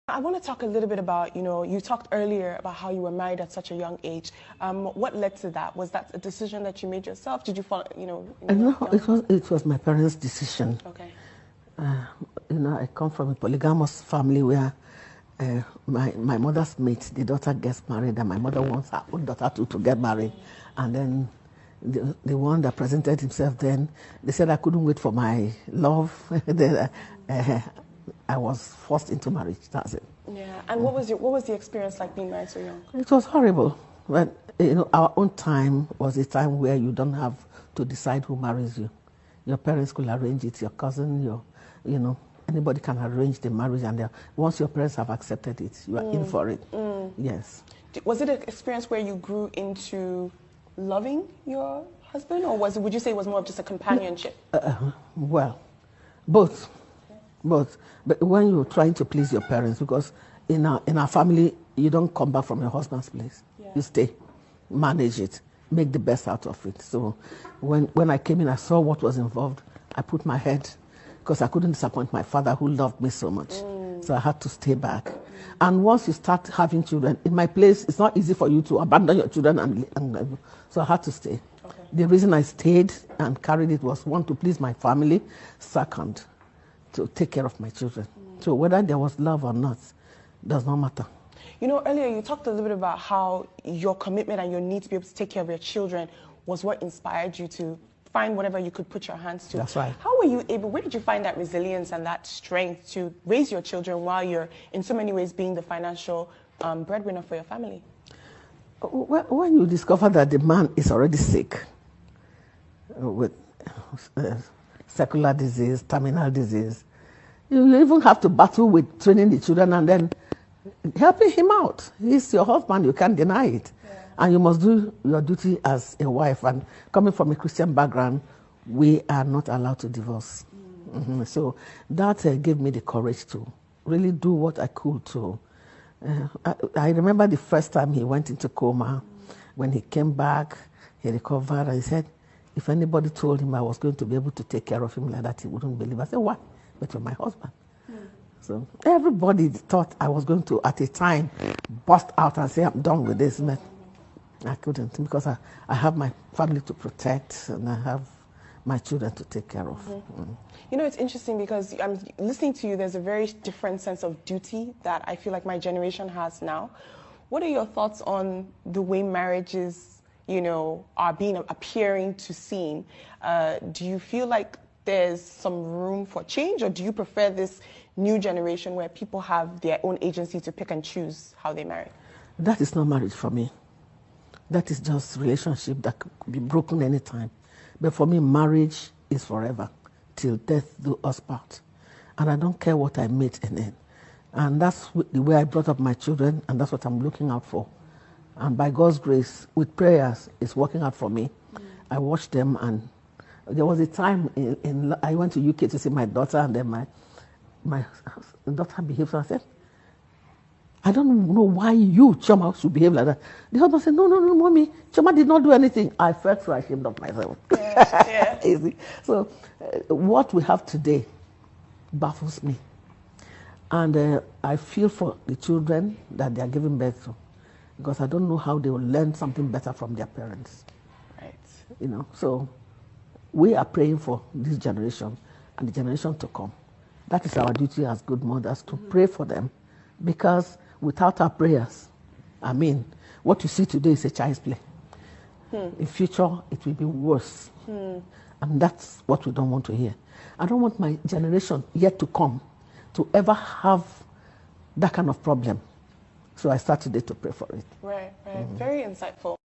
I want to talk a little bit about, you talked earlier about how you were married at such a young age. What led to that? Was that a decision that you made yourself? Did you follow, No, it was my parents' decision. Okay. I come from a polygamous family where my mother's mate, the daughter gets married, and my mother wants her own daughter to get married. And then the one that presented himself then, they said I couldn't wait for my love. I was forced into marriage. That's it. Yeah. And what was the experience like being married so young? It was horrible. But our own time was a time where you don't have to decide who marries you. Your parents could arrange it. Your cousin, anybody can arrange the marriage, and once your parents have accepted it, you are in for it. Yes. Was it an experience where you grew into loving your husband, or would you say it was more of just a companionship? Well, both. Both. But when you're trying to please your parents, because in our family, you don't come back from your husband's place. Yeah. You stay, manage it, make the best out of it. So when I came in, I saw what was involved. I put my head, because I couldn't disappoint my father who loved me so much. So I had to stay back. And once you start having children, in my place, it's not easy for you to abandon your children. And so I had to stay. Okay. The reason I stayed and carried it was, one, to please my family, second, to take care of my children. So whether there was love or not, does not matter. Earlier you talked a little bit about how your commitment and your need to be able to take care of your children was what inspired you to find whatever you could put your hands to. That's right. How were you able, where did you find that resilience and that strength to raise your children while you're in so many ways being the financial breadwinner for your family? When you discover that the man is already sick with secular disease, terminal disease, you even have to battle with training the children and then helping him out. He's your husband, you can't deny it. Yeah. And you must do your duty as a wife. And coming from a Christian background, we are not allowed to divorce. So that gave me the courage to really do what I could to. I remember the first time he went into coma. When he came back, he recovered, and he said, if anybody told him I was going to be able to take care of him like that, he wouldn't believe. I said, why? But you're my husband. So everybody thought I was going to, at a time, bust out and say, I'm done with this. But I couldn't, because I have my family to protect, and I have my children to take care of. It's interesting because I'm listening to you, there's a very different sense of duty that I feel like my generation has now. What are your thoughts on the way marriages are appearing to seem? Do you feel like there's some room for change, or do you prefer this new generation where people have their own agency to pick and choose how they marry? That is not marriage for me. That is just relationship that could be broken anytime. But for me, marriage is forever, till death do us part. And I don't care what I meet in it. And that's the way I brought up my children, and that's what I'm looking out for. And by God's grace, with prayers, it's working out for me. I watched them, and there was a time I went to UK to see my daughter, and then my daughter behaved. So I said, I don't know why you, Choma, should behave like that. The husband said, no, mommy, Choma did not do anything. I felt so ashamed of myself. Yeah. Easy. So what we have today baffles me. And I feel for the children that they are giving birth to, because I don't know how they will learn something better from their parents. Right. So we are praying for this generation and the generation to come. That is our duty as good mothers, to pray for them, because without our prayers, what you see today is a child's play. In future, it will be worse. And that's what we don't want to hear. I don't want my generation yet to come to ever have that kind of problem. So I start today to pray for it. Right. Very insightful.